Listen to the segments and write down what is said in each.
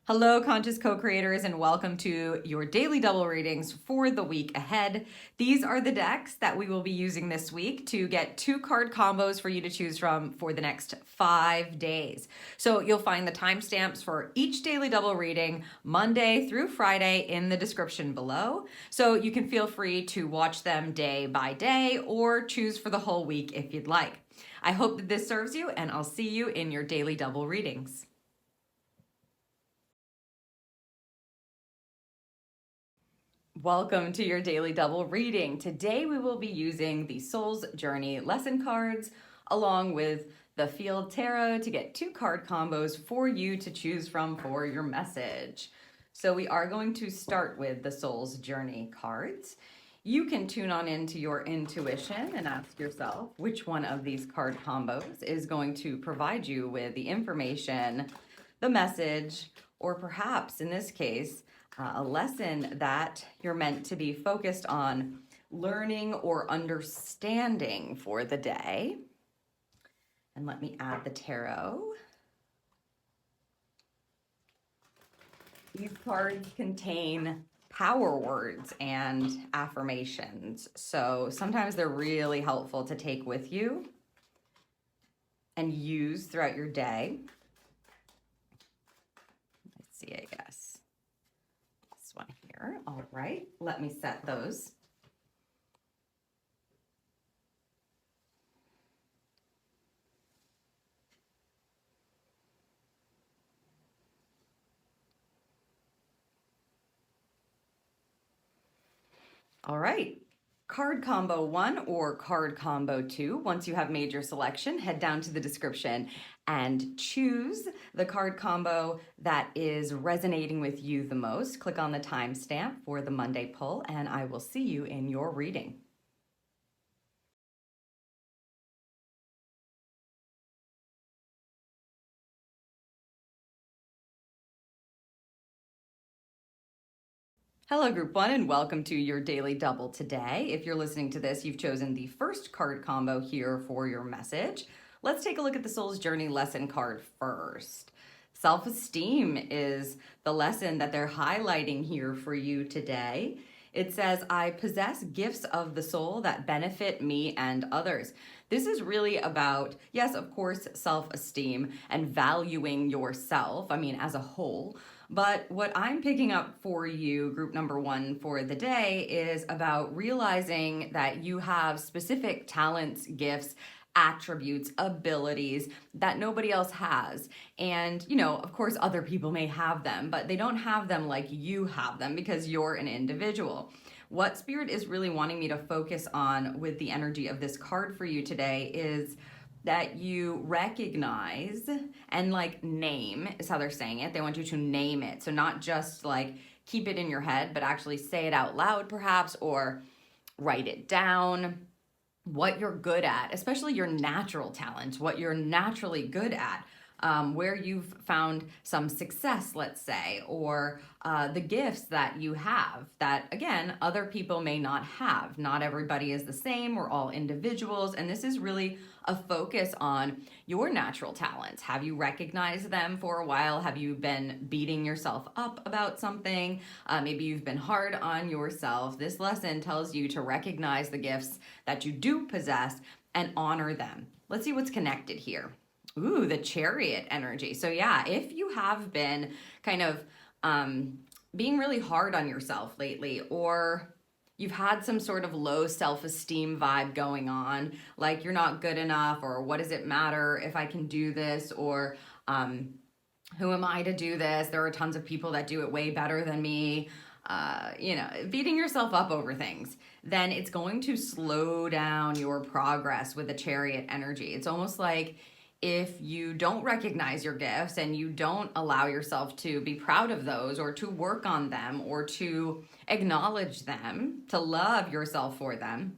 Hello, conscious co-creators, and welcome to your daily double readings for the week ahead. These are the decks that we will be using this week to get 2-card combos for you to choose from for the next 5 days. So you'll find the timestamps for each daily double reading Monday through Friday in the description below. So you can feel free to watch them day by day or choose for the whole week if you'd like. I hope that this serves you, and I'll see you in your daily double readings. Welcome to your daily double reading. Today we will be using the Soul's Journey lesson cards along with the Field Tarot to get 2-card combos for you to choose from for your message. So we are going to start with the Soul's Journey cards. You can tune on into your intuition and ask yourself which one of these card combos is going to provide you with the information, the message, or perhaps in this case, a lesson that you're meant to be focused on learning or understanding for the day. And let me add the tarot. These cards contain power words and affirmations. So sometimes they're really helpful to take with you and use throughout your day. Let's see, I guess. One here. All right, let me set those. All right, card combo 1 or card combo 2. Once you have made your selection, head down to the description and choose the card combo that is resonating with you the most. Click on the timestamp for the Monday pull, and I will see you in your reading. Hello, Group 1, and welcome to your daily double today. If you're listening to this, you've chosen the first card combo here for your message. Let's take a look at the Soul's Journey lesson card first. Self-esteem is the lesson that they're highlighting here for you today. It says, I possess gifts of the soul that benefit me and others. This is really about, yes, of course, self-esteem and valuing yourself, as a whole. But what I'm picking up for you, group number 1 for the day, is about realizing that you have specific talents, gifts, attributes, abilities that nobody else has. And, of course, other people may have them, but they don't have them like you have them because you're an individual. What Spirit is really wanting me to focus on with the energy of this card for you today is that you recognize and name is how they're saying it. They want you to name it. So not just keep it in your head, but actually say it out loud perhaps, or write it down. What you're good at, especially your natural talents, what you're naturally good at, where you've found some success, let's say, or the gifts that you have that, again, other people may not have. Not everybody is the same. We're all individuals. And this is really a focus on your natural talents. Have you recognized them for a while? Have you been beating yourself up about something? Maybe you've been hard on yourself. This lesson tells you to recognize the gifts that you do possess and honor them. Let's see what's connected here. Ooh, the Chariot energy. So yeah, if you have been kind of being really hard on yourself lately, or you've had some sort of low self-esteem vibe going on, like you're not good enough, or what does it matter if I can do this, or who am I to do this? There are tons of people that do it way better than me. Beating yourself up over things, then it's going to slow down your progress with the Chariot energy. It's almost like if you don't recognize your gifts and you don't allow yourself to be proud of those, or to work on them, or to acknowledge them, to love yourself for them,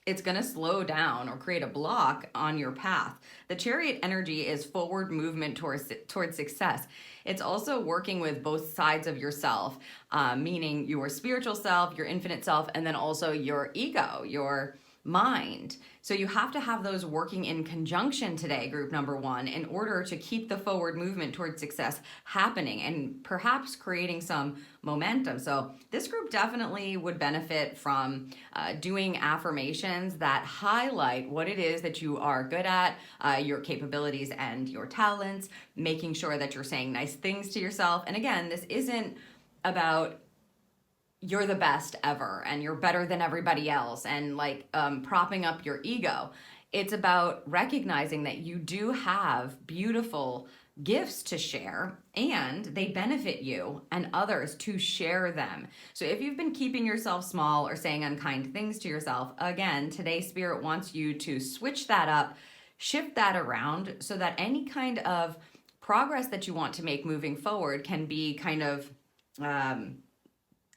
it's going to slow down or create a block on your path. The Chariot energy is forward movement towards success. It's also working with both sides of yourself, meaning your spiritual self, your infinite self, and then also your ego, your mind. So you have to have those working in conjunction today, group number one, in order to keep the forward movement towards success happening and perhaps creating some momentum. So this group definitely would benefit from doing affirmations that highlight what it is that you are good at, your capabilities and your talents, making sure that you're saying nice things to yourself. And again, this isn't about you're the best ever and you're better than everybody else and like propping up your ego. It's about recognizing that you do have beautiful gifts to share and they benefit you and others to share them. So if you've been keeping yourself small or saying unkind things to yourself, again, today Spirit wants you to switch that up, shift that around so that any kind of progress that you want to make moving forward can be kind of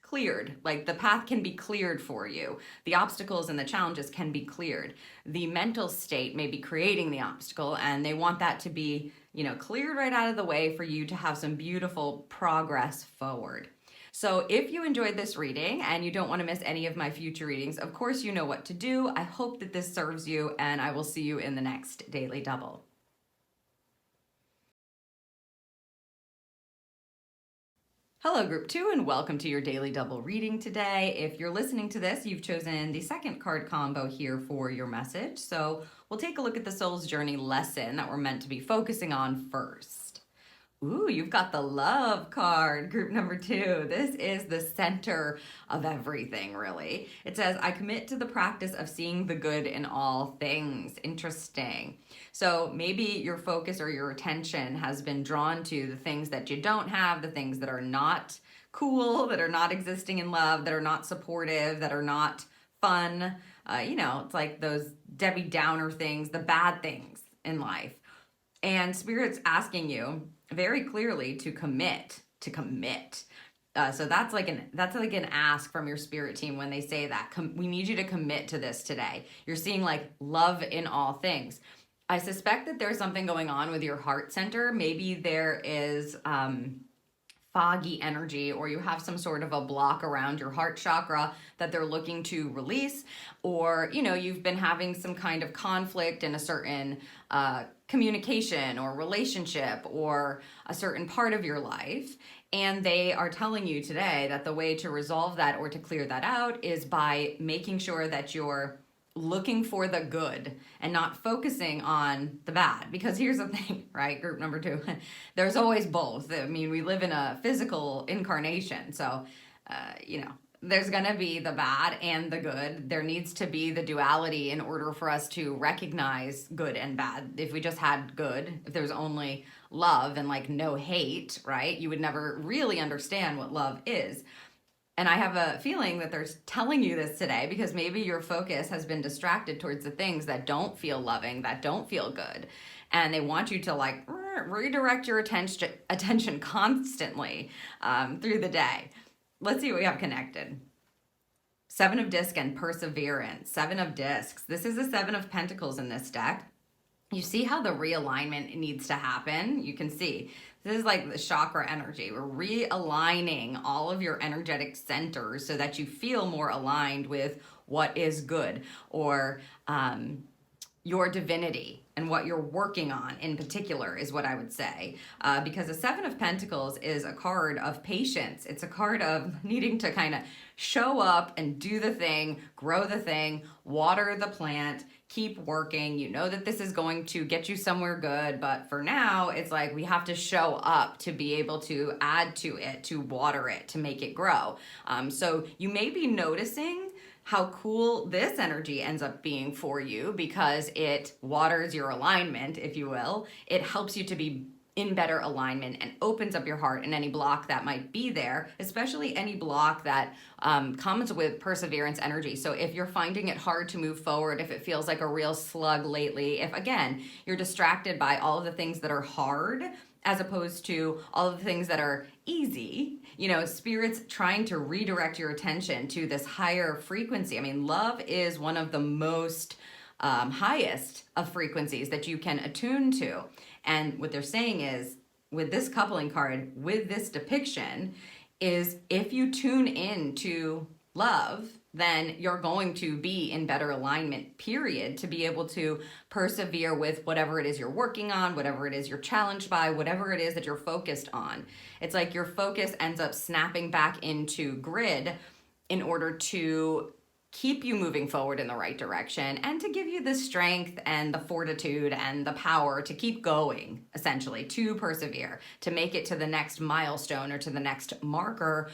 cleared. Like the path can be cleared for you. The obstacles and the challenges can be cleared. The mental state may be creating the obstacle and they want that to be, cleared right out of the way for you to have some beautiful progress forward. So if you enjoyed this reading and you don't want to miss any of my future readings, of course you know what to do. I hope that this serves you and I will see you in the next Daily Double. Hello, Group 2, and welcome to your Daily Double reading today. If you're listening to this, you've chosen the second card combo here for your message. So we'll take a look at the Soul's Journey lesson that we're meant to be focusing on first. Ooh, you've got the Love card, group number 2. This is the center of everything, really. It says, I commit to the practice of seeing the good in all things. Interesting. So maybe your focus or your attention has been drawn to the things that you don't have, the things that are not cool, that are not existing in love, that are not supportive, that are not fun. It's like those Debbie Downer things, the bad things in life. And Spirit's asking you very clearly to commit. So that's like an ask from your spirit team when they say that. We need you to commit to this today. You're seeing like love in all things. I suspect that there's something going on with your heart center. Maybe there is foggy energy, or you have some sort of a block around your heart chakra that they're looking to release, or you've been having some kind of conflict in a certain communication or relationship or a certain part of your life, and they are telling you today that the way to resolve that or to clear that out is by making sure that you're looking for the good and not focusing on the bad. Because here's the thing, right? Group number 2, there's always both. I mean, we live in a physical incarnation. So, there's going to be the bad and the good. There needs to be the duality in order for us to recognize good and bad. If we just had good, if there's only love and like no hate, right? You would never really understand what love is. And I have a feeling that they're telling you this today because maybe your focus has been distracted towards the things that don't feel loving, that don't feel good. And they want you to like redirect your attention constantly through the day. Let's see what we have connected. 7 of Discs and Perseverance. 7 of Discs. This is the 7 of Pentacles in this deck. You see how the realignment needs to happen? You can see. This is like the chakra energy. We're realigning all of your energetic centers so that you feel more aligned with what is good, or your divinity and what you're working on in particular is what I would say. Because the 7 of Pentacles is a card of patience. It's a card of needing to kind of show up and do the thing, grow the thing, water the plant, keep working. You know that this is going to get you somewhere good, but for now, it's like we have to show up to be able to add to it, to water it, to make it grow. So you may be noticing how cool this energy ends up being for you because it waters your alignment, if you will. It helps you to be in better alignment and opens up your heart and any block that might be there, especially any block that comes with perseverance energy. So if you're finding it hard to move forward, if it feels like a real slug lately, if again, you're distracted by all of the things that are hard as opposed to all of the things that are easy, Spirit's trying to redirect your attention to this higher frequency. I mean, love is one of the most highest of frequencies that you can attune to. And what they're saying is, with this coupling card, with this depiction, is if you tune in to love then you're going to be in better alignment, period, to be able to persevere with whatever it is you're working on, whatever it is you're challenged by, whatever it is that you're focused on. It's like your focus ends up snapping back into grid in order to keep you moving forward in the right direction and to give you the strength and the fortitude and the power to keep going, essentially, to persevere, to make it to the next milestone or to the next marker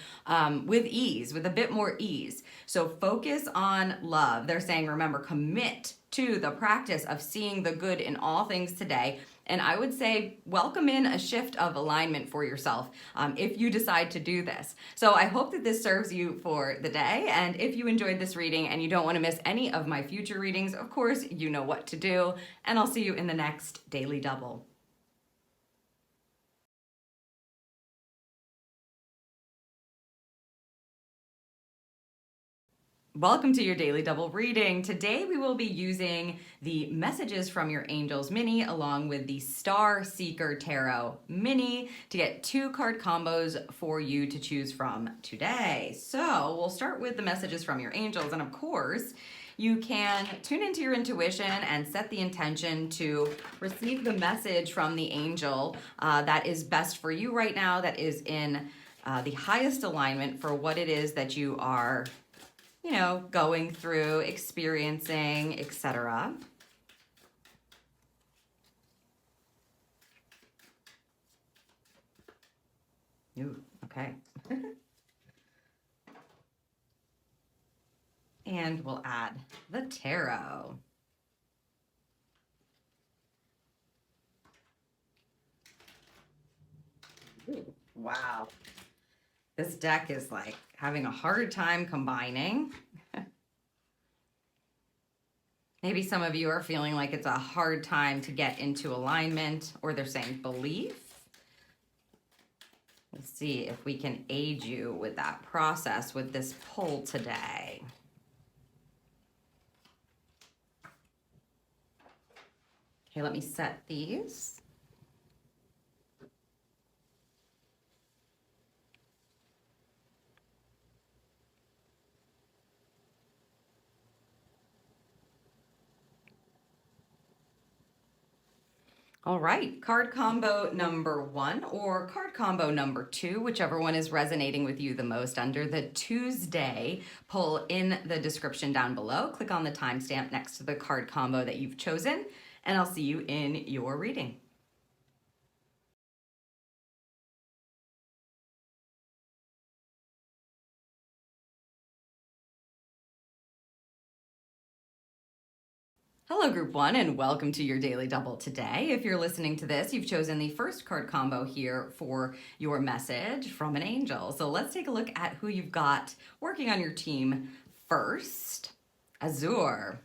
with ease, with a bit more ease. So focus on love. They're saying, remember, commit to the practice of seeing the good in all things today. And I would say welcome in a shift of alignment for yourself if you decide to do this. So I hope that this serves you for the day. And if you enjoyed this reading and you don't want to miss any of my future readings, of course, you know what to do. And I'll see you in the next Daily Double. Welcome to your Daily Double reading. Today we will be using the Messages from Your Angels mini along with the Star Seeker Tarot mini to get 2 card combos for you to choose from today. So we'll start with the Messages from Your Angels, and of course you can tune into your intuition and set the intention to receive the message from the angel that is best for you right now, that is in the highest alignment for what it is that you are going through, experiencing, etc. Ooh, okay. And we'll add the tarot. Ooh, wow. This deck is like having a hard time combining. Maybe some of you are feeling like it's a hard time to get into alignment, or they're saying belief. Let's see if we can aid you with that process with this pull today. Okay, let me set these. All right, card combo number 1 or card combo number 2, whichever one is resonating with you the most, under the Tuesday pull in the description down below. Click on the timestamp next to the card combo that you've chosen, and I'll see you in your reading. Hello, Group 1, and welcome to your Daily Double today. If you're listening to this, you've chosen the first card combo here for your message from an angel. So let's take a look at who you've got working on your team first. Azure.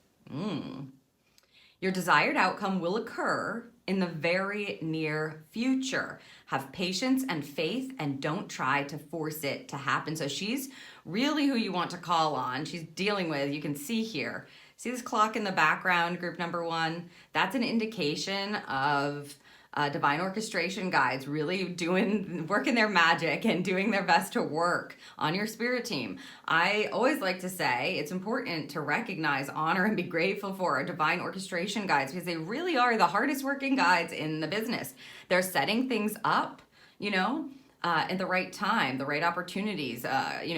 Your desired outcome will occur in the very near future. Have patience and faith and don't try to force it to happen. So she's really who you want to call on. She's dealing with, you can see here, see this clock in the background, group number 1? That's an indication of divine orchestration guides really working their magic and doing their best to work on your spirit team. I always like to say it's important to recognize, honor, and be grateful for our divine orchestration guides, because they really are the hardest working guides in the business. They're setting things up, at the right time, the right opportunities,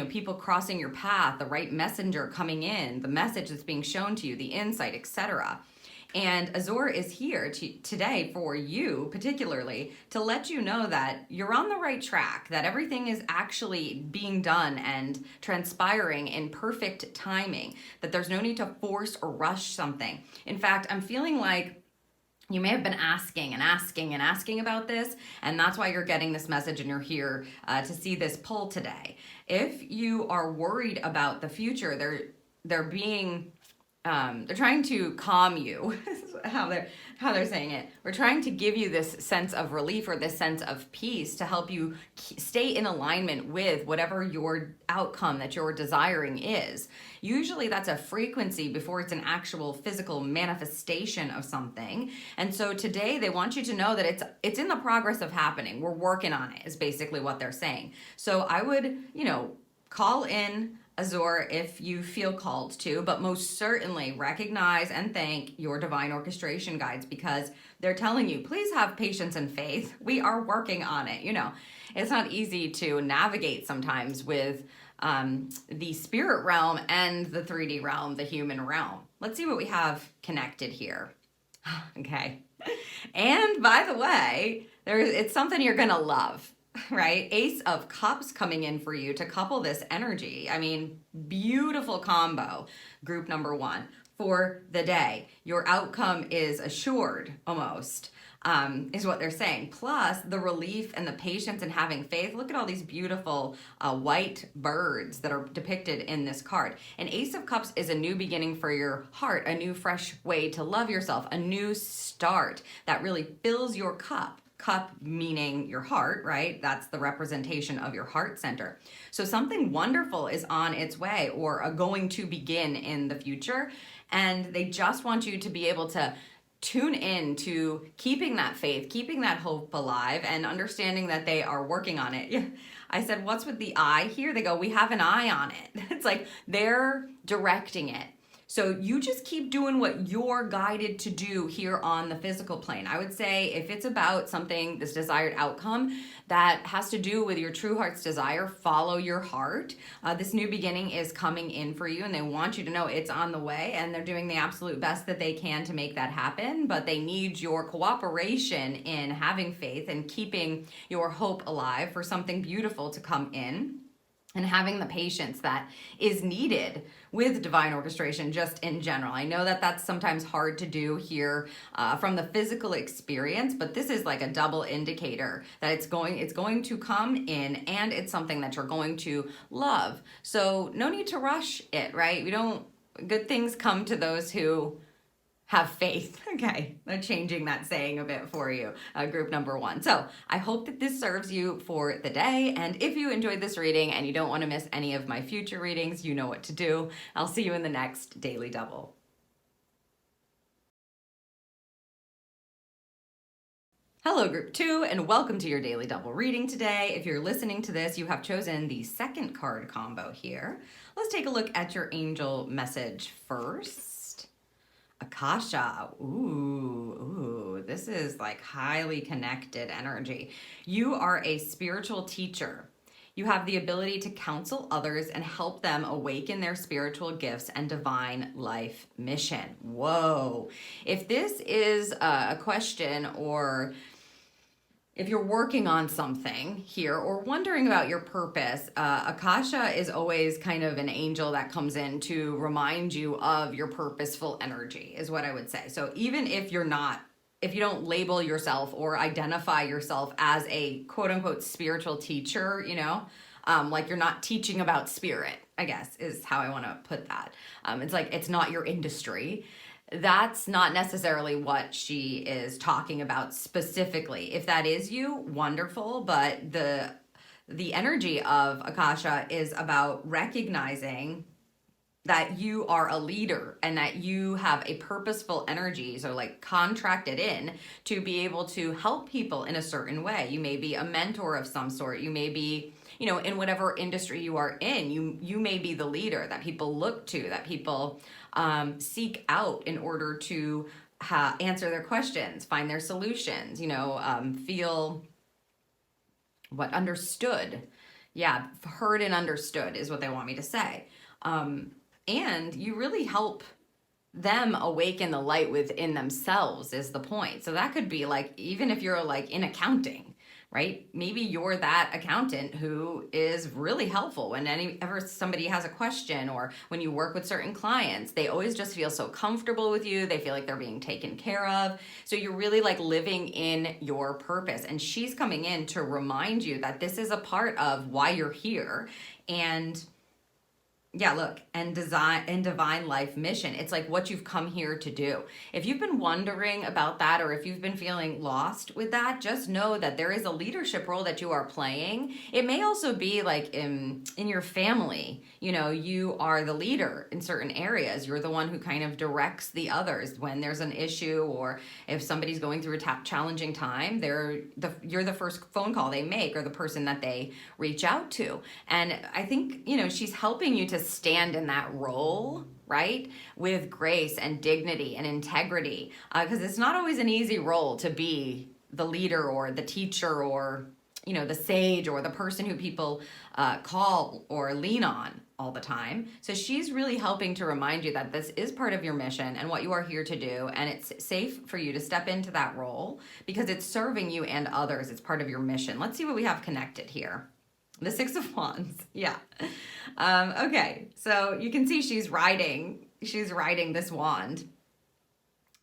people crossing your path, the right messenger coming in, the message that's being shown to you, the insight, etc. And Azure is here today for you, particularly, to let you know that you're on the right track, that everything is actually being done and transpiring in perfect timing, that there's no need to force or rush something. In fact, I'm feeling like you may have been asking and asking and asking about this, and that's why you're getting this message and you're here to see this pull today. If you are worried about the future, they're trying to calm you. how they're saying it. We're trying to give you this sense of relief or this sense of peace to help you stay in alignment with whatever your outcome that you're desiring is. Usually that's a frequency before it's an actual physical manifestation of something. And so today they want you to know that it's in the progress of happening. We're working on it is basically what they're saying. So I would, call in Azure if you feel called to, but most certainly recognize and thank your divine orchestration guides, because they're telling you, please have patience and faith. We are working on it. You know, it's not easy to navigate sometimes with the spirit realm and the 3D realm, the human realm. Let's see what we have connected here. Okay. And by the way, it's something you're going to love. Right? Ace of Cups coming in for you to couple this energy. I mean, beautiful combo, group number one, for the day. Your outcome is assured almost, is what they're saying. Plus the relief and the patience and having faith. Look at all these beautiful white birds that are depicted in this card. An Ace of Cups is a new beginning for your heart, a new fresh way to love yourself, a new start that really fills your cup. Cup meaning your heart, right? That's the representation of your heart center. So something wonderful is on its way or going to begin in the future. And they just want you to be able to tune in to keeping that faith, keeping that hope alive, and understanding that they are working on it. I said, what's with the eye here? They go, we have an eye on it. It's like they're directing it. So you just keep doing what you're guided to do here on the physical plane. I would say if it's about something, this desired outcome that has to do with your true heart's desire, follow your heart. This new beginning is coming in for you, and they want you to know it's on the way, and they're doing the absolute best that they can to make that happen, but they need your cooperation in having faith and keeping your hope alive for something beautiful to come in. And having the patience that is needed with divine orchestration just in general. I know that that's sometimes hard to do here from the physical experience, but this is like a double indicator that it's going to come in, and it's something that you're going to love. So no need to rush it, right? Good things come to those who have faith. Okay, I'm changing that saying a bit for you, group number one. So I hope that this serves you for the day. And if you enjoyed this reading and you don't want to miss any of my future readings, you know what to do. I'll see you in the next Daily Double. Hello, group two, and welcome to your Daily Double reading today. If you're listening to this, you have chosen the second card combo here. Let's take a look at your angel message first. Akasha, ooh, this is like highly connected energy. You are a spiritual teacher. You have the ability to counsel others and help them awaken their spiritual gifts and divine life mission. Whoa. If this is a question, or if you're working on something here or wondering about your purpose, Akasha is always kind of an angel that comes in to remind you of your purposeful energy, is what I would say. So even if you don't label yourself or identify yourself as a quote unquote spiritual teacher, like you're not teaching about spirit, I guess is how I want to put that. It's like, it's not your industry. That's not necessarily what she is talking about specifically. If that is you, wonderful, but the energy of Akasha is about recognizing that you are a leader and that you have a purposeful energy, so like contracted in to be able to help people in a certain way. You may be a mentor of some sort. You may be, in whatever industry you are in, you may be the leader that people look to, that people seek out in order to answer their questions, find their solutions, feel understood. Yeah, heard and understood is what they want me to say. And you really help them awaken the light within themselves is the point. So that could be like, even if you're like in accounting, right? Maybe you're that accountant who is really helpful whenever somebody has a question, or when you work with certain clients, they always just feel so comfortable with you. They feel like they're being taken care of. So you're really like living in your purpose. And she's coming in to remind you that this is a part of why you're here. And yeah, look, and divine life mission. It's like what you've come here to do. If you've been wondering about that, or if you've been feeling lost with that, just know that there is a leadership role that you are playing. It may also be like in your family, you are the leader in certain areas. You're the one who kind of directs the others when there's an issue, or if somebody's going through a challenging time, you're the first phone call they make, or the person that they reach out to. And I think, she's helping you to stand in that role, right, with grace and dignity and integrity, because it's not always an easy role to be the leader or the teacher or, you know, the sage or the person who people call or lean on all the time. So she's really helping to remind you that this is part of your mission and what you are here to do, and it's safe for you to step into that role because it's serving you and others. It's part of your mission. Let's see what we have connected here. The Six of Wands. Yeah. Okay. So you can see she's riding this wand.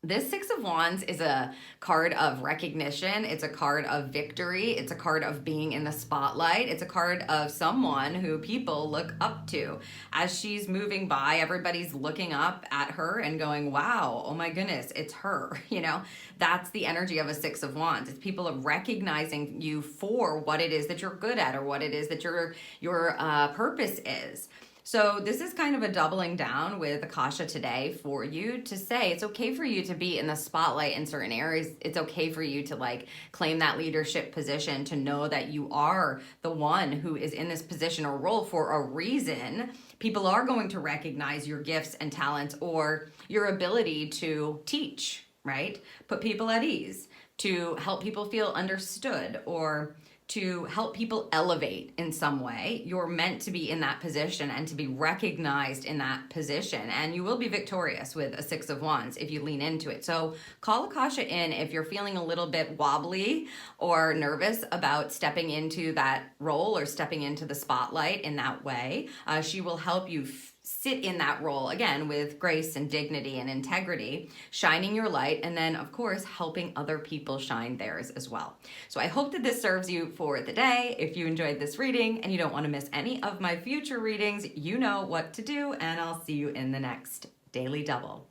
This Six of Wands is a card of recognition. It's a card of victory. It's a card of being in the spotlight. It's a card of someone who people look up to. As she's moving by, everybody's looking up at her and going, wow, oh my goodness, it's her. You know, that's the energy of a Six of Wands. It's people recognizing you for what it is that you're good at or what it is that your purpose is. So this is kind of a doubling down with Akasha today for you to say it's okay for you to be in the spotlight in certain areas. It's okay for you to like claim that leadership position, to know that you are the one who is in this position or role for a reason. People are going to recognize your gifts and talents or your ability to teach, right? Put people at ease, to help people feel understood, or to help people elevate in some way. You're meant to be in that position and to be recognized in that position. And you will be victorious with a Six of Wands if you lean into it. So call Akasha in if you're feeling a little bit wobbly or nervous about stepping into that role or stepping into the spotlight in that way. She will help you sit in that role, again, with grace and dignity and integrity, shining your light, and then, of course, helping other people shine theirs as well. So I hope that this serves you for the day. If you enjoyed this reading and you don't want to miss any of my future readings, you know what to do, and I'll see you in the next Daily Double.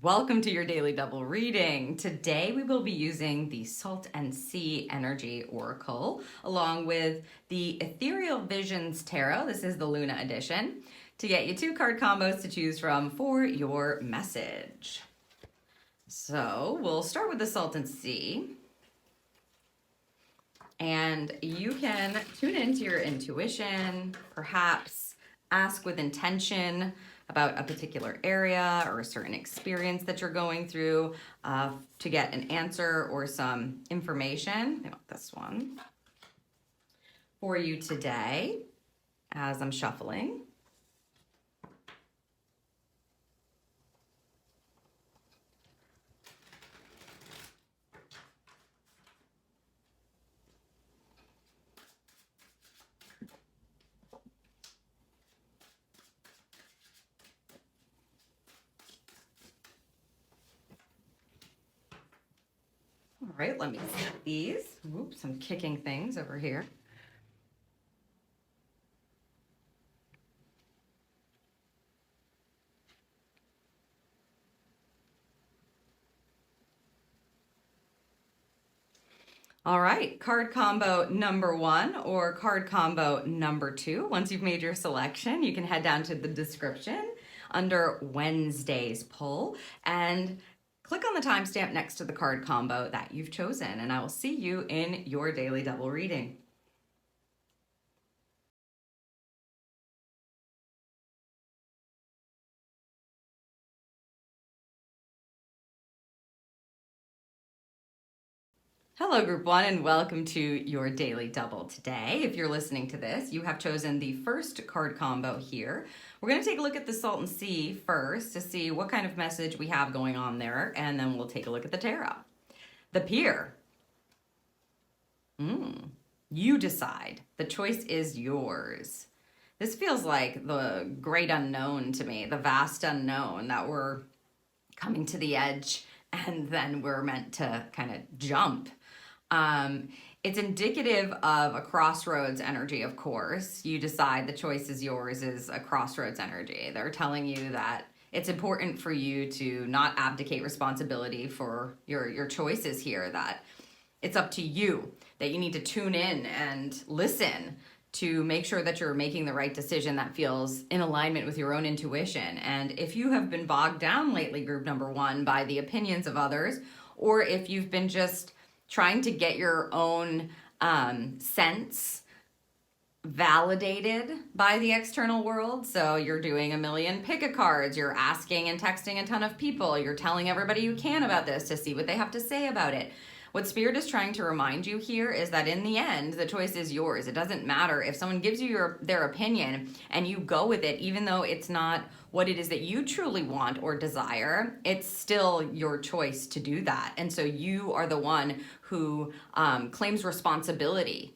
Welcome to your Daily Double reading. Today we will be using the Salt and Sea Energy Oracle along with the Ethereal Visions Tarot. This is the Luna edition, to get you 2 card combos to choose from for your message. So we'll start with the Salt and Sea. And you can tune into your intuition, perhaps ask with intention about a particular area or a certain experience that you're going through to get an answer or some information. I want this one for you today as I'm shuffling. All right, let me set these. Oops, I'm kicking things over here. All right, card combo number 1 or card combo number 2. Once you've made your selection, you can head down to the description under Wednesday's pull and click on the timestamp next to the card combo that you've chosen, and I will see you in your Daily Double reading. Hello, Group 1, and welcome to your Daily Double today. If you're listening to this, you have chosen the first card combo here. We're going to take a look at the Salt and Sea first to see what kind of message we have going on there, and then we'll take a look at the tarot. The Peer. You decide. The choice is yours. This feels like the great unknown to me, the vast unknown, that we're coming to the edge and then we're meant to kind of jump. It's indicative of a crossroads energy, of course. You decide, the choice is yours is a crossroads energy. They're telling you that it's important for you to not abdicate responsibility for your choices here, that it's up to you, that you need to tune in and listen to make sure that you're making the right decision that feels in alignment with your own intuition. And if you have been bogged down lately, Group number 1, by the opinions of others, or if you've been just trying to get your own sense validated by the external world. So you're doing a million pick-a-cards, you're asking and texting a ton of people, you're telling everybody you can about this to see what they have to say about it. What Spirit is trying to remind you here is that in the end, the choice is yours. It doesn't matter if someone gives you their opinion and you go with it, even though it's not what it is that you truly want or desire, it's still your choice to do that. And so you are the one who claims responsibility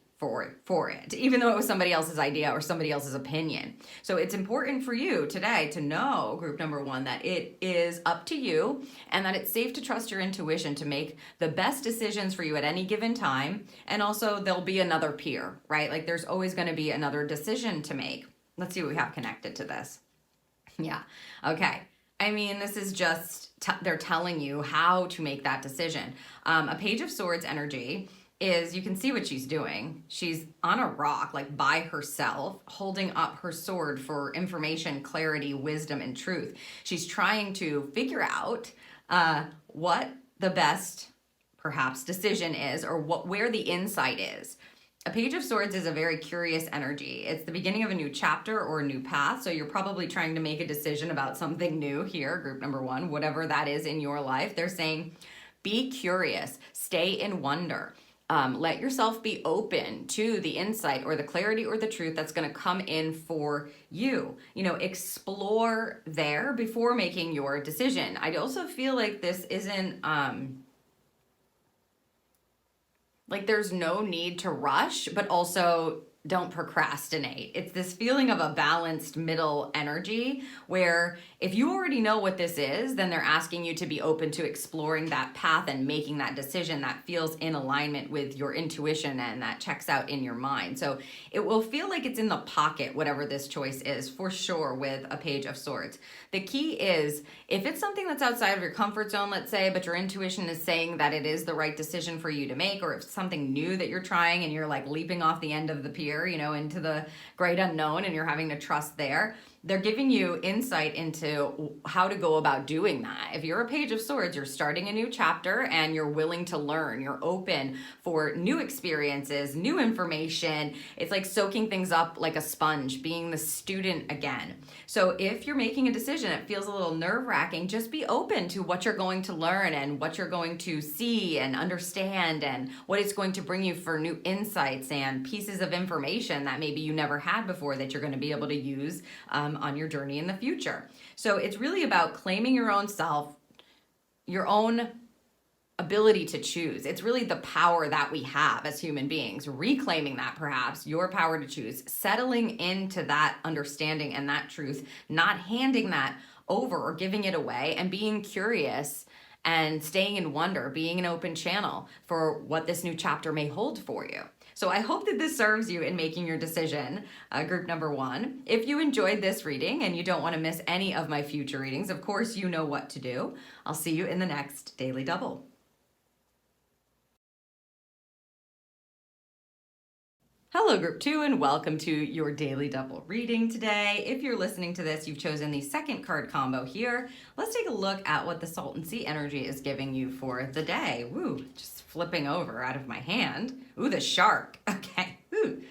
for it, even though it was somebody else's idea or somebody else's opinion. So it's important for you today to know, group number one, that it is up to you and that it's safe to trust your intuition to make the best decisions for you at any given time. And also there'll be another peer, right? Like there's always going to be another decision to make. Let's see what we have connected to this. Yeah. Okay. I mean, this is just, they're telling you how to make that decision. A Page of Swords energy is, you can see what she's doing. She's on a rock, like by herself, holding up her sword for information, clarity, wisdom, and truth. She's trying to figure out what the best, perhaps, decision is, or where the insight is. A Page of Swords is a very curious energy. It's the beginning of a new chapter or a new path, so you're probably trying to make a decision about something new here, group number one, whatever that is in your life. They're saying, be curious, stay in wonder. Let yourself be open to the insight or the clarity or the truth that's going to come in for you. You know, explore there before making your decision. I also feel like this isn't, like there's no need to rush, but also don't procrastinate. It's this feeling of a balanced middle energy where if you already know what this is, then they're asking you to be open to exploring that path and making that decision that feels in alignment with your intuition and that checks out in your mind. So it will feel like it's in the pocket, whatever this choice is, for sure, with a Page of Swords. The key is, if it's something that's outside of your comfort zone, let's say, but your intuition is saying that it is the right decision for you to make, or if it's something new that you're trying and you're like leaping off the end of the pier, you know, into the great unknown, and you're having to trust there, they're giving you insight into how to go about doing that. If you're a Page of Swords, you're starting a new chapter and you're willing to learn. You're open for new experiences, new information. It's like soaking things up like a sponge, being the student again. So if you're making a decision, it feels a little nerve-wracking, just be open to what you're going to learn and what you're going to see and understand and what it's going to bring you for new insights and pieces of information that maybe you never had before that you're going to be able to use on your journey in the future. So it's really about claiming your own self, your own ability to choose. It's really the power that we have as human beings, reclaiming that, perhaps, your power to choose, settling into that understanding and that truth, not handing that over or giving it away, and being curious and staying in wonder, being an open channel for what this new chapter may hold for you. So I hope that this serves you in making your decision, group number one. If you enjoyed this reading and you don't want to miss any of my future readings, of course you know what to do. I'll see you in the next Daily Double. Hello, group two, and welcome to your Daily Double reading today. If you're listening to this, you've chosen the second card combo here. Let's take a look at what the Salton Sea energy is giving you for the day. Woo, just flipping over out of my hand. Ooh, the shark. Okay. Ooh.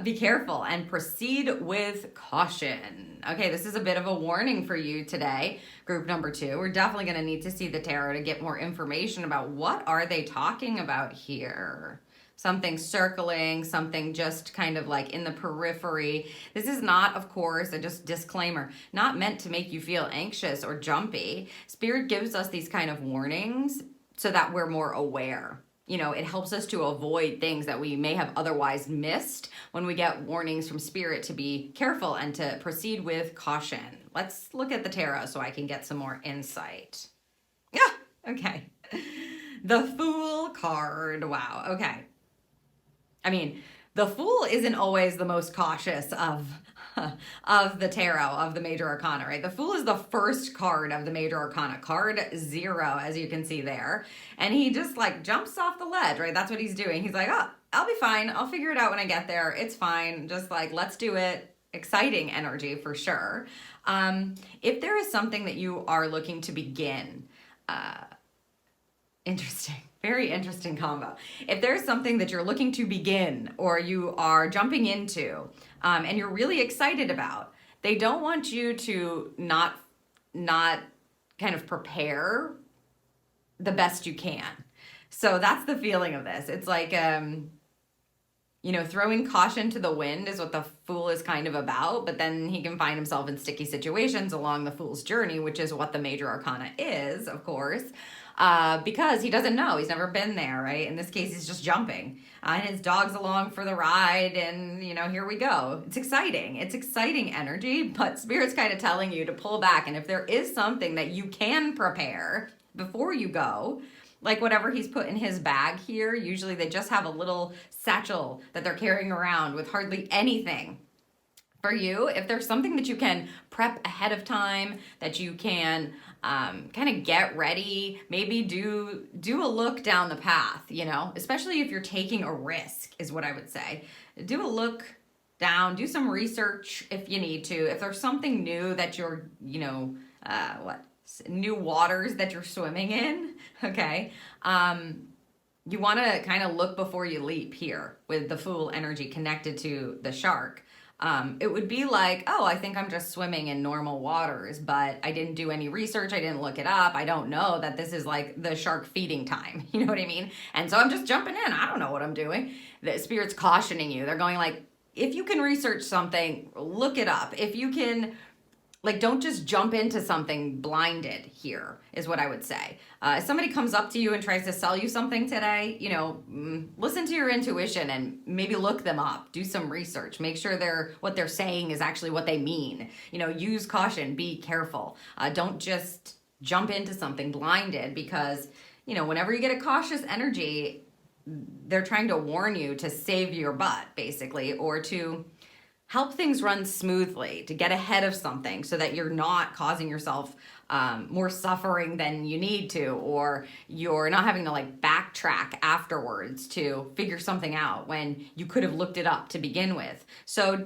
Be careful and proceed with caution. Okay, this is a bit of a warning for you today, group number two. We're definitely going to need to see the tarot to get more information about what are they talking about here. Something circling, something just kind of like in the periphery. This is not, of course, just disclaimer, not meant to make you feel anxious or jumpy. Spirit gives us these kind of warnings so that we're more aware. You know, it helps us to avoid things that we may have otherwise missed when we get warnings from Spirit to be careful and to proceed with caution. Let's look at the tarot so I can get some more insight. Yeah, okay. The Fool card. Wow, okay. I mean, the Fool isn't always the most cautious of the tarot, of the major arcana, right? The Fool is the first card of the major arcana, card 0, as you can see there. And he just like jumps off the ledge, right? That's what he's doing. He's like, oh, I'll be fine. I'll figure it out when I get there. It's fine. Just like, let's do it. Exciting energy for sure. If there is something that you are looking to begin, interesting. Very interesting combo. If there's something that you're looking to begin or you are jumping into and you're really excited about, they don't want you to not kind of prepare the best you can. So that's the feeling of this. It's like, throwing caution to the wind is what the Fool is kind of about, but then he can find himself in sticky situations along the Fool's journey, which is what the Major Arcana is, of course, because he doesn't know. He's never been there, right? In this case, he's just jumping. And his dog's along for the ride, and, here we go. It's exciting. It's exciting energy, but Spirit's kind of telling you to pull back, and if there is something that you can prepare before you go, like whatever he's put in his bag here, usually they just have a little satchel that they're carrying around with hardly anything. For you, if there's something that you can prep ahead of time, that you can kind of get ready, maybe do a look down the path, especially if you're taking a risk is what I would say. Do a look down, do some research if you need to. If there's something new that you're, new waters that you're swimming in, okay? You want to kind of look before you leap here with the Fool energy connected to the shark. It would be like, oh, I think I'm just swimming in normal waters, but I didn't do any research. I didn't look it up. I don't know that this is like the shark feeding time. You know what I mean? And so I'm just jumping in. I don't know what I'm doing. The Spirit's cautioning you. They're going like, if you can research something, look it up. If you can, don't just jump into something blinded here, is what I would say. If somebody comes up to you and tries to sell you something today, listen to your intuition and maybe look them up. Do some research. Make sure what they're saying is actually what they mean. Use caution. Be careful. Don't just jump into something blinded because, whenever you get a cautious energy, they're trying to warn you to save your butt, basically, or to help things run smoothly, to get ahead of something so that you're not causing yourself more suffering than you need to, or you're not having to backtrack afterwards to figure something out when you could have looked it up to begin with. So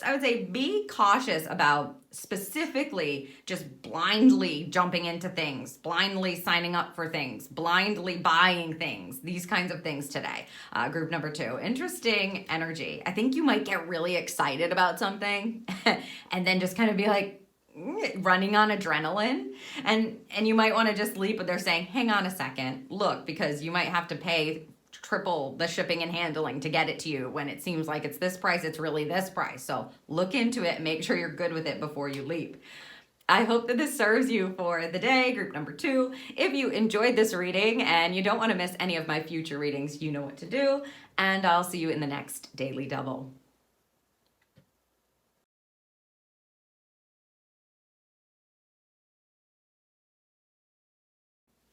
I would say, be cautious about specifically just blindly jumping into things, blindly signing up for things, blindly buying things, these kinds of things today. Group number 2, interesting energy. I think you might get really excited about something and then just kind of be like, running on adrenaline, and you might want to just leap, but they're saying, hang on a second, look, because you might have to pay triple the shipping and handling to get it to you. When it seems like it's this price, it's really this price. So look into it and make sure you're good with it before you leap. I hope that this serves you for the day, group number 2. If you enjoyed this reading and you don't want to miss any of my future readings, you know what to do, and I'll see you in the next Daily Double.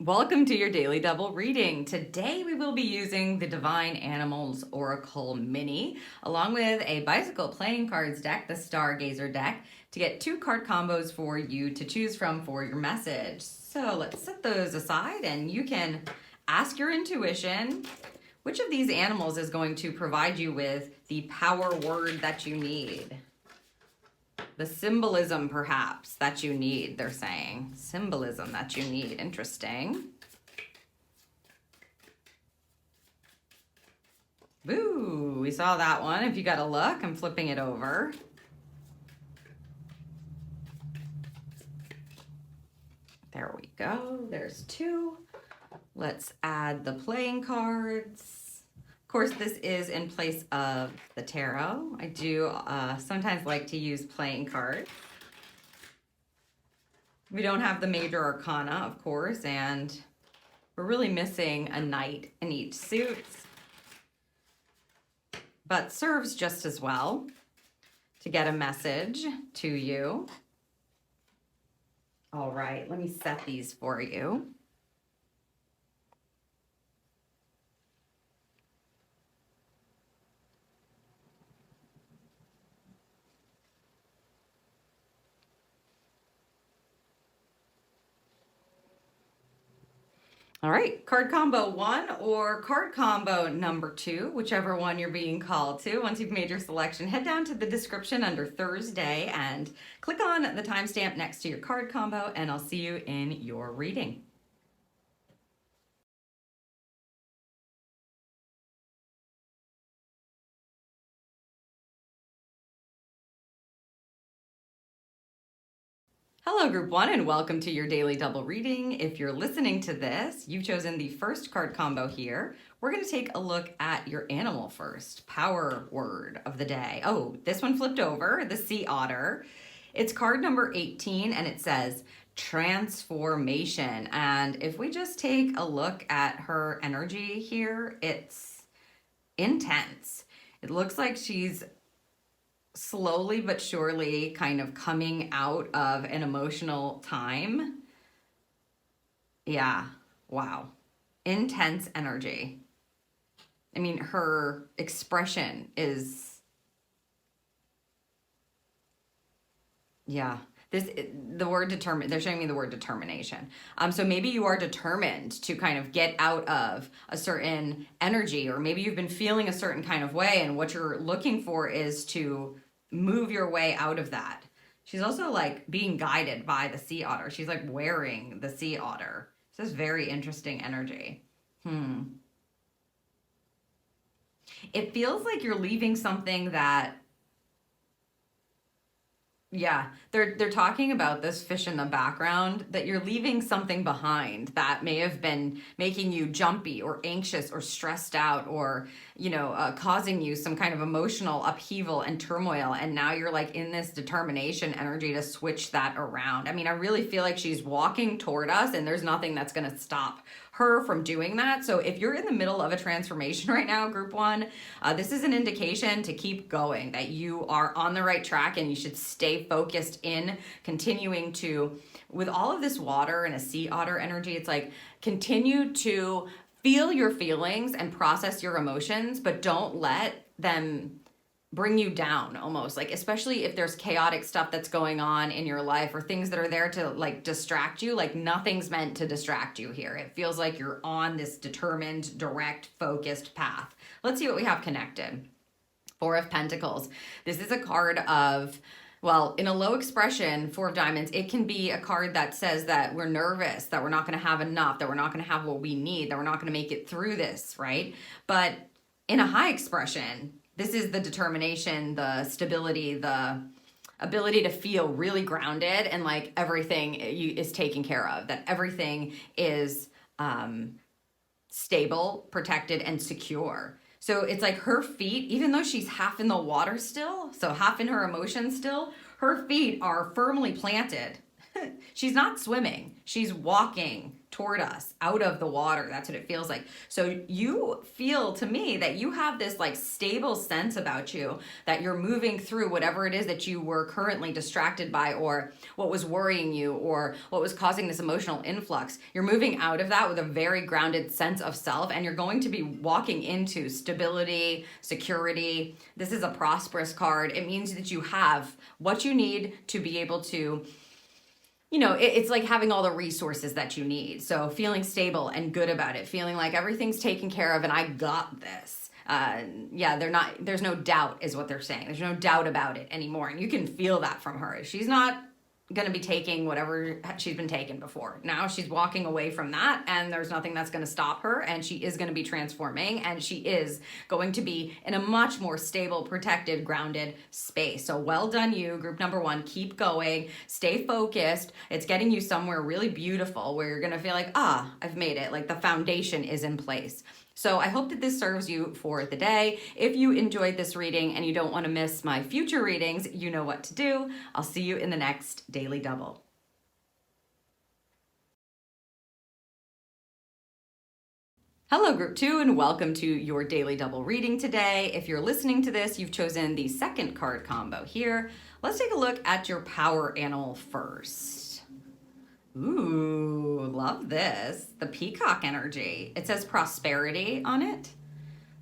Welcome to your Daily Double reading. Today we will be using the Divine Animals Oracle Mini along with a bicycle playing cards deck, the Stargazer deck, to get 2 card combos for you to choose from for your message. So let's set those aside and you can ask your intuition which of these animals is going to provide you with the power word that you need. The symbolism, perhaps, that you need, they're saying. Symbolism that you need. Interesting. Ooh, we saw that one. If you got a look, I'm flipping it over. There we go. There's 2. Let's add the playing cards. Of course, this is in place of the tarot. I do sometimes like to use playing cards. We don't have the Major Arcana, of course, and we're really missing a knight in each suit, but serves just as well to get a message to you. All right, let me set these for you. All right, card combo 1 or card combo number 2, whichever one you're being called to. Once you've made your selection, head down to the description under Thursday and click on the timestamp next to your card combo, and I'll see you in your reading. Hello, Group 1, and welcome to your daily double reading. If you're listening to this, you've chosen the first card combo here. We're going to take a look at your animal first, power word of the day. Oh, this one flipped over, the sea otter. It's card number 18, and it says transformation. And if we just take a look at her energy here, it's intense. It looks like she's slowly but surely kind of coming out of an emotional time. Yeah, wow. Intense energy. I mean, her expression is, yeah. The word determined, they're showing me the word determination. So maybe you are determined to kind of get out of a certain energy, or maybe you've been feeling a certain kind of way, and what you're looking for is to move your way out of that. She's also like being guided by the sea otter. She's like wearing the sea otter. This is very interesting energy. It feels like you're leaving something that, yeah, they're talking about this fish in the background, that you're leaving something behind that may have been making you jumpy or anxious or stressed out, or, causing you some kind of emotional upheaval and turmoil. And now you're like in this determination energy to switch that around. I mean, I really feel like she's walking toward us, and there's nothing that's going to stop her from doing that. So if you're in the middle of a transformation right now, Group 1, this is an indication to keep going, that you are on the right track, and you should stay focused in continuing to, with all of this water and a sea otter energy, it's like continue to feel your feelings and process your emotions, but don't let them bring you down, almost, like, especially if there's chaotic stuff that's going on in your life, or things that are there to like distract you. Like, nothing's meant to distract you here. It feels like you're on this determined, direct, focused path. Let's see what we have connected. Four of Pentacles. This is a card of, well, in a low expression, Four of Diamonds, it can be a card that says that we're nervous, that we're not going to have enough, that we're not going to have what we need, that we're not going to make it through this, right? But in a high expression, this is the determination, the stability, the ability to feel really grounded, and like everything is taken care of, that everything is stable, protected, and secure. So it's like her feet, even though she's half in the water still, so half in her emotions still, her feet are firmly planted. She's not swimming. She's walking toward us out of the water. That's what it feels like. So you feel, to me, that you have this like stable sense about you, that you're moving through whatever it is that you were currently distracted by, or what was worrying you, or what was causing this emotional influx. You're moving out of that with a very grounded sense of self, and you're going to be walking into stability, security. This is a prosperous card. It means that you have what you need to be able to, it's like having all the resources that you need. So feeling stable and good about it, feeling like everything's taken care of and I got this. There's no doubt is what they're saying. There's no doubt about it anymore. And you can feel that from her. She's not going to be taking whatever she's been taking before. Now she's walking away from that, and there's nothing that's going to stop her, and she is going to be transforming, and she is going to be in a much more stable, protected, grounded space. So well done, you, Group number 1. Keep going. Stay focused. It's getting you somewhere really beautiful where you're going to feel like, I've made it. Like the foundation is in place. So I hope that this serves you for the day. If you enjoyed this reading and you don't want to miss my future readings, you know what to do. I'll see you in the next Daily Double. Hello, Group 2, and welcome to your Daily Double reading today. If you're listening to this, you've chosen the second card combo here. Let's take a look at your power animal first. Ooh, love this. The peacock energy. It says prosperity on it.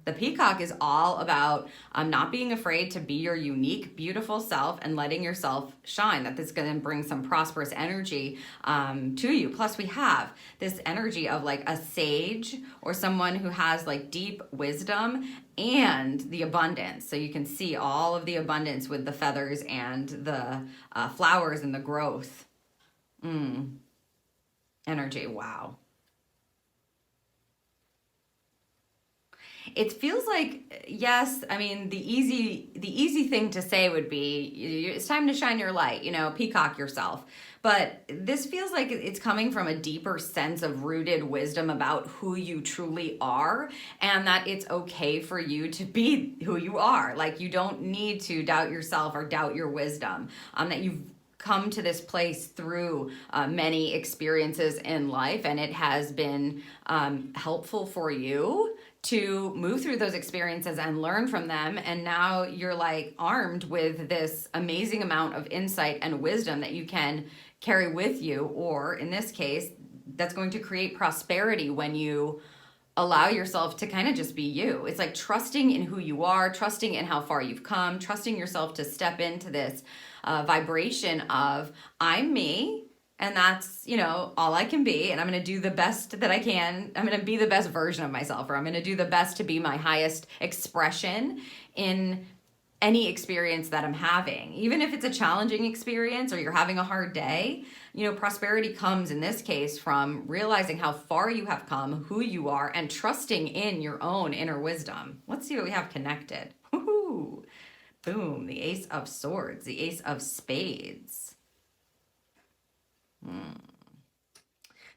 The peacock is all about not being afraid to be your unique, beautiful self and letting yourself shine. That this is going to bring some prosperous energy to you. Plus, we have this energy of like a sage or someone who has like deep wisdom and the abundance. So you can see all of the abundance with the feathers and the flowers and the growth. Energy, wow. It feels like, yes, I mean, the easy thing to say would be, it's time to shine your light, peacock yourself. but this feels like it's coming from a deeper sense of rooted wisdom about who you truly are, and that it's okay for you to be who you are. Like, you don't need to doubt yourself or doubt your wisdom, that you've come to this place through many experiences in life, and it has been helpful for you to move through those experiences and learn from them. And now you're like armed with this amazing amount of insight and wisdom that you can carry with you, or in this case, that's going to create prosperity when you allow yourself to kind of just be you. It's like trusting in who you are, trusting in how far you've come, trusting yourself to step into this vibration of I'm me, and that's, you know, all I can be, and I'm going to do the best that I can. I'm going to be the best version of myself, or I'm going to do the best to be my highest expression in any experience that I'm having. Even if it's a challenging experience or you're having a hard day, you know, prosperity comes in this case from realizing how far you have come, who you are, and trusting in your own inner wisdom. Let's see what we have connected. Woohoo! Boom, the Ace of Swords, the Ace of Spades.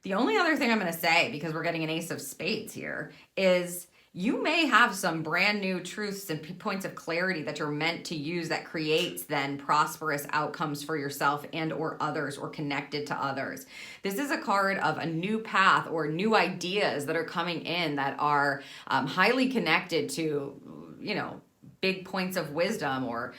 The only other thing I'm going to say, because we're getting an Ace of Spades here, is you may have some brand new truths and points of clarity that you're meant to use that creates then prosperous outcomes for yourself and or others, or connected to others. This is a card of a new path or new ideas that are coming in that are highly connected to, you know, big points of wisdom or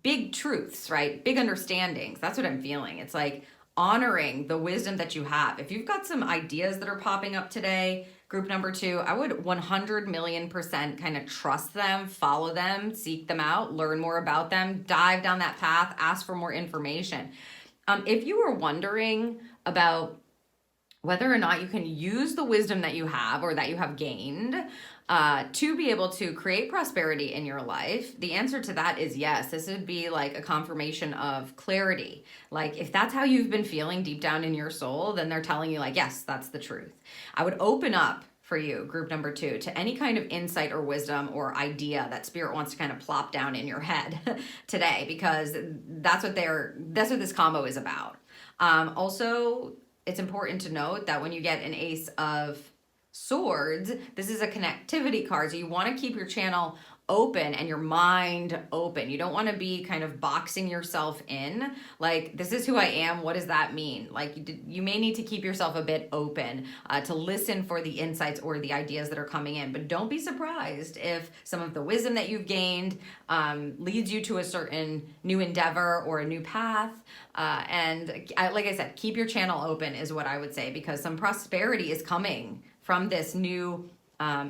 big truths, right? Big understandings. That's what I'm feeling. It's like honoring the wisdom that you have. If you've got some ideas that are popping up today, group number 2, I would 100,000,000% kind of trust them, follow them, seek them out, learn more about them, dive down that path, ask for more information. If you were wondering about whether or not you can use the wisdom that you have or that you have gained to be able to create prosperity in your life, the answer to that is yes. This would be like a confirmation of clarity. Like, if that's how you've been feeling deep down in your soul, then they're telling you like, yes, that's the truth. I would open up for you, group number 2, to any kind of insight or wisdom or idea that spirit wants to kind of plop down in your head today, because that's what this combo is about. Also, it's important to note that when you get an Ace of Swords, this is a connectivity card, so you want to keep your channel open and your mind open. You don't want to be kind of boxing yourself in, like, this is who I am, what does that mean? Like, you may need to keep yourself a bit open to listen for the insights or the ideas that are coming in. But don't be surprised if some of the wisdom that you've gained leads you to a certain new endeavor or a new path. And like I said, keep your channel open is what I would say, because some prosperity is coming from this new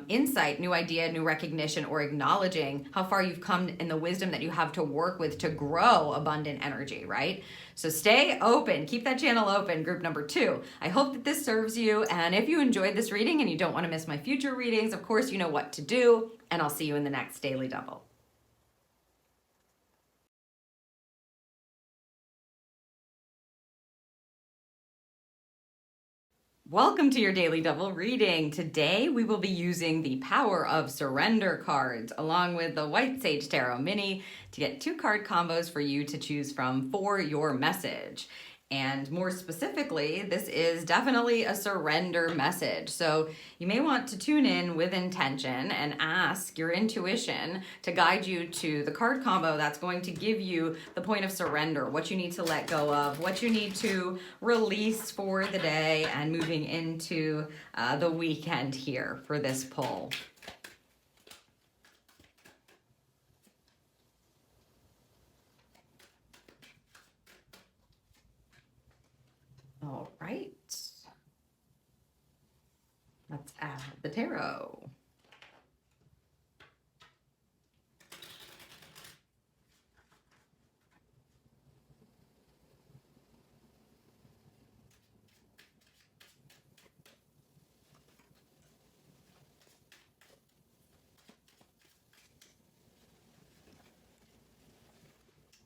insight, new idea, new recognition, or acknowledging how far you've come in the wisdom that you have to work with to grow abundant energy, right? So stay open, keep that channel open, group number 2. I hope that this serves you, and if you enjoyed this reading and you don't want to miss my future readings, of course you know what to do, and I'll see you in the next Daily Double. Welcome to your Daily Double reading. Today we will be using the Power of Surrender cards along with the White Sage Tarot Mini to get 2 card combos for you to choose from for your message. And more specifically, this is definitely a surrender message. So you may want to tune in with intention and ask your intuition to guide you to the card combo that's going to give you the point of surrender, what you need to let go of, what you need to release for the day and moving into the weekend here for this pull. All right. Let's add the tarot.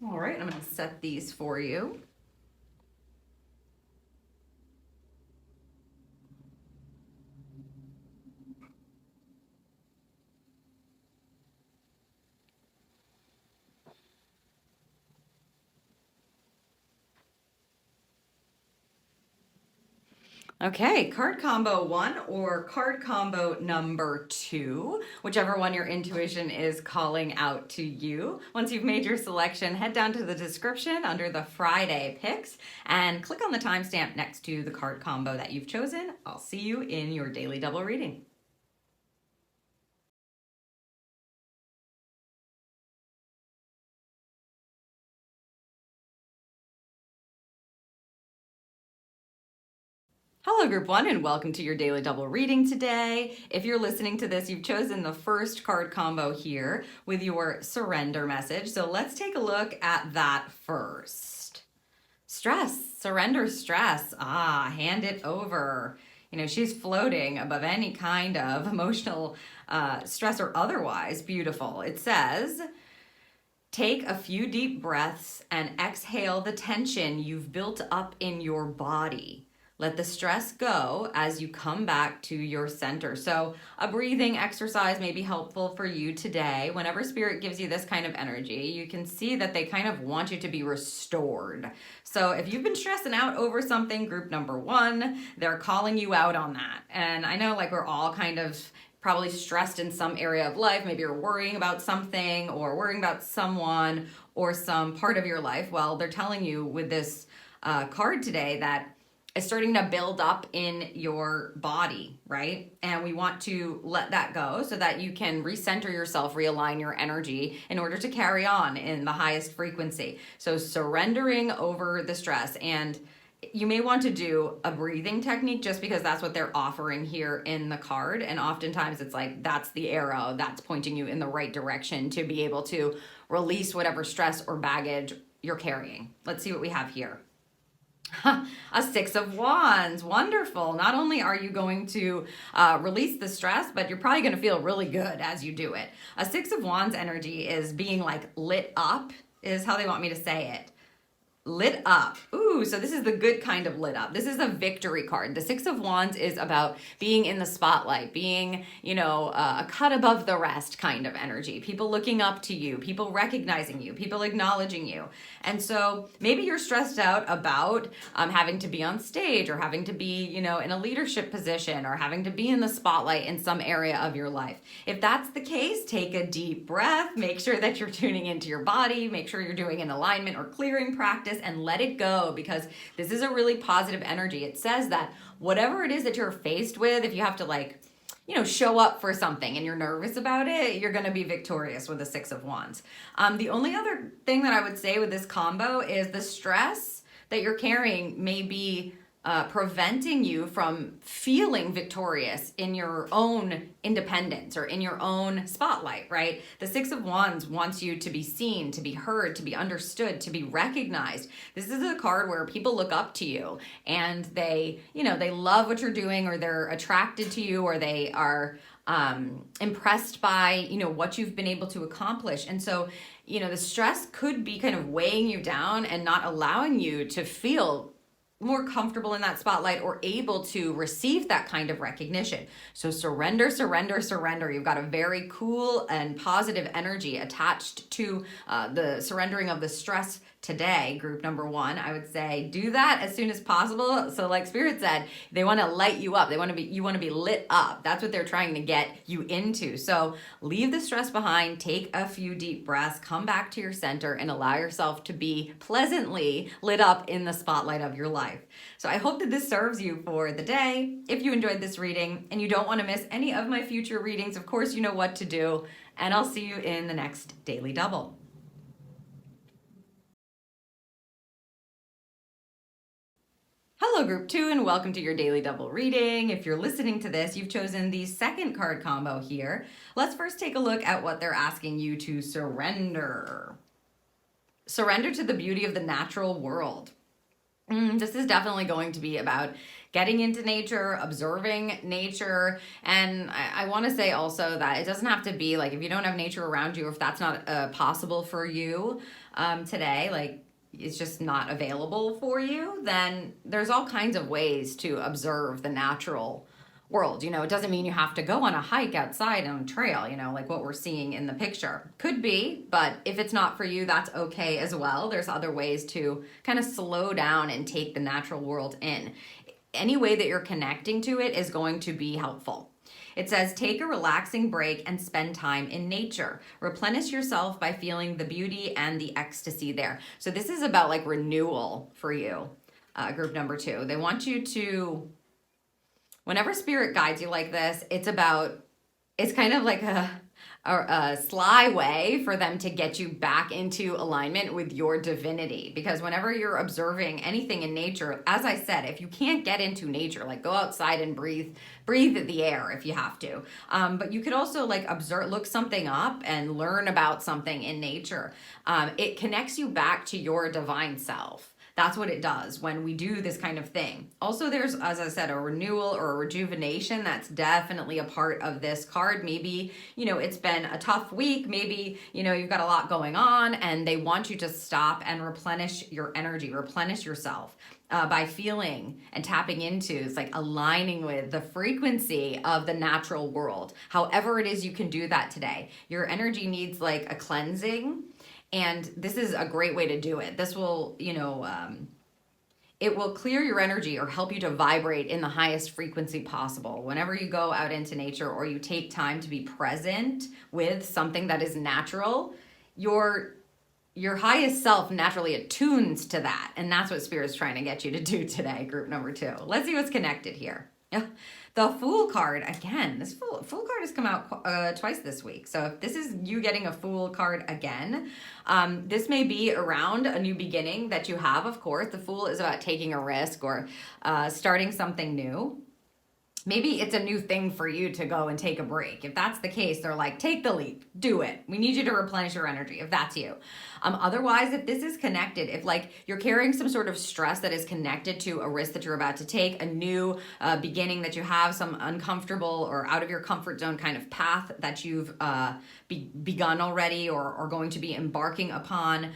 All right, I'm going to set these for you. Okay, card combo 1 or card combo number 2, whichever one your intuition is calling out to you. Once you've made your selection, head down to the description under the Friday picks and click on the timestamp next to the card combo that you've chosen. I'll see you in your daily double reading. Hello group 1 and welcome to your daily double reading today. If you're listening to this, you've chosen the first card combo here with your surrender message. So let's take a look at that first. Stress, surrender stress. Hand it over. You know, she's floating above any kind of emotional stress or otherwise. Beautiful. It says, take a few deep breaths and exhale the tension you've built up in your body. Let the stress go as you come back to your center. So a breathing exercise may be helpful for you today. Whenever Spirit gives you this kind of energy, you can see that they kind of want you to be restored. So if you've been stressing out over something, group number 1, they're calling you out on that. And I know like we're all kind of probably stressed in some area of life. Maybe you're worrying about something or worrying about someone or some part of your life. Well, they're telling you with this card today that it's starting to build up in your body, right? And we want to let that go so that you can recenter yourself, realign your energy in order to carry on in the highest frequency. So surrendering over the stress. And you may want to do a breathing technique just because that's what they're offering here in the card. And oftentimes it's like, that's the arrow that's pointing you in the right direction to be able to release whatever stress or baggage you're carrying. Let's see what we have here. A 6 of Wands. Wonderful. Not only are you going to release the stress, but you're probably going to feel really good as you do it. A 6 of Wands energy is being like lit up, is how they want me to say it. Lit up. Ooh, so this is the good kind of lit up. This is a victory card. The 6 of Wands is about being in the spotlight, being, you know, a cut above the rest kind of energy. People looking up to you, people recognizing you, people acknowledging you. And so maybe you're stressed out about having to be on stage or having to be, you know, in a leadership position or having to be in the spotlight in some area of your life. If that's the case, take a deep breath, make sure that you're tuning into your body, make sure you're doing an alignment or clearing practice, and let it go, because this is a really positive energy. It says that whatever it is that you're faced with, if you have to like, you know, show up for something and you're nervous about it, you're going to be victorious with the 6 of Wands. The only other thing that I would say with this combo is the stress that you're carrying may be preventing you from feeling victorious in your own independence or in your own spotlight, right? The 6 of Wands wants you to be seen, to be heard, to be understood, to be recognized. This is a card where people look up to you and they, you know, they love what you're doing, or they're attracted to you, or they are impressed by, you know, what you've been able to accomplish. And so, you know, the stress could be kind of weighing you down and not allowing you to feel more comfortable in that spotlight or able to receive that kind of recognition. So surrender, surrender, surrender. You've got a very cool and positive energy attached to the surrendering of the stress today, group number 1. I would say do that as soon as possible. So like Spirit said, they want to light you up. You want to be lit up. That's what they're trying to get you into. So leave the stress behind, take a few deep breaths, come back to your center, and allow yourself to be pleasantly lit up in the spotlight of your life. So I hope that this serves you for the day. If you enjoyed this reading and you don't want to miss any of my future readings, of course you know what to do, and I'll see you in the next Daily Double. Hello group 2 and welcome to your daily double reading. If you're listening to this, you've chosen the second card combo here. Let's first take a look at what they're asking you to surrender. Surrender to the beauty of the natural world. This is definitely going to be about getting into nature, observing nature. And I want to say also that it doesn't have to be like, if you don't have nature around you, or if that's not possible for you today, like it's just not available for you, then there's all kinds of ways to observe the natural world. You know, it doesn't mean you have to go on a hike outside on a trail, you know, like what we're seeing in the picture. Could be, but if it's not for you, that's okay as well. There's other ways to kind of slow down and take the natural world in. any way that you're connecting to it is going to be helpful. It says, take a relaxing break and spend time in nature. Replenish yourself by feeling the beauty and the ecstasy there. So this is about like renewal for you, group number 2. They want you to, whenever spirit guides you like this, it's kind of like a sly way for them to get you back into alignment with your divinity. Because whenever you're observing anything in nature, as I said, if you can't get into nature, like go outside and breathe the air if you have to. But you could also like observe, look something up and learn about something in nature. It connects you back to your divine self. That's what it does when we do this kind of thing. Also, there's, as I said, a renewal or a rejuvenation. That's definitely a part of this card. Maybe, it's been a tough week. Maybe, you've got a lot going on and they want you to stop and replenish your energy, replenish yourself by feeling and tapping into, it's like aligning with the frequency of the natural world. However it is you can do that today. Your energy needs like a cleansing. And this is a great way to do it. This will, it will clear your energy or help you to vibrate in the highest frequency possible. Whenever you go out into nature or you take time to be present with something that is natural, your highest self naturally attunes to that. And that's what Spirit's trying to get you to do today, group number 2. Let's see what's connected here. The Fool card, again, this Fool card has come out twice this week. So if this is you getting a Fool card again, this may be around a new beginning that you have, of course. The Fool is about taking a risk or starting something new. Maybe it's a new thing for you to go and take a break. If that's the case, they're like, take the leap, do it. We need you to replenish your energy if that's you. Otherwise, if this is connected, if like you're carrying some sort of stress that is connected to a risk that you're about to take, a new beginning that you have, some uncomfortable or out of your comfort zone kind of path that you've begun already or are going to be embarking upon,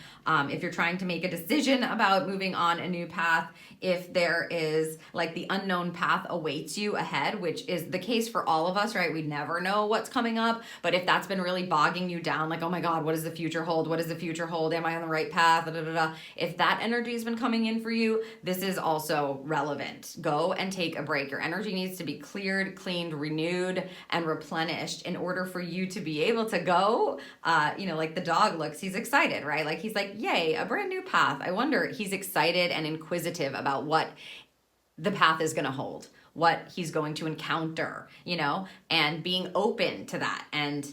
if you're trying to make a decision about moving on a new path, if there is like the unknown path awaits you ahead, which is the case for all of us, right? We never know what's coming up. But if that's been really bogging you down, like, oh my God, what does the future hold? What does the future hold? Am I on the right path? Da, da, da, da. If that energy has been coming in for you, this is also relevant. Go and take a break. Your energy needs to be cleared, cleaned, renewed, and replenished in order for you to be able to go, like the dog looks, he's excited, right? Like he's like, yay, a brand new path. I wonder, he's excited and inquisitive about what the path is going to hold, what he's going to encounter, and being open to that and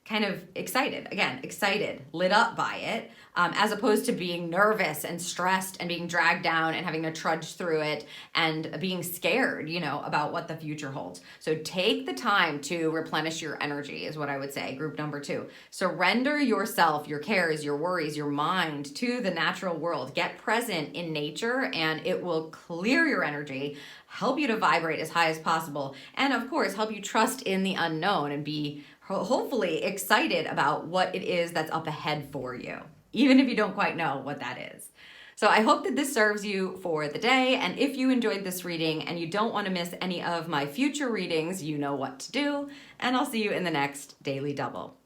kind of excited, lit up by it, as opposed to being nervous and stressed and being dragged down and having to trudge through it and being scared, about what the future holds. So take the time to replenish your energy is what I would say, group number 2. Surrender yourself, your cares, your worries, your mind to the natural world. Get present in nature and it will clear your energy, help you to vibrate as high as possible, and of course, help you trust in the unknown and be hopefully excited about what it is that's up ahead for you, even if you don't quite know what that is. So I hope that this serves you for the day. And if you enjoyed this reading and you don't want to miss any of my future readings, you know what to do. And I'll see you in the next Daily Double.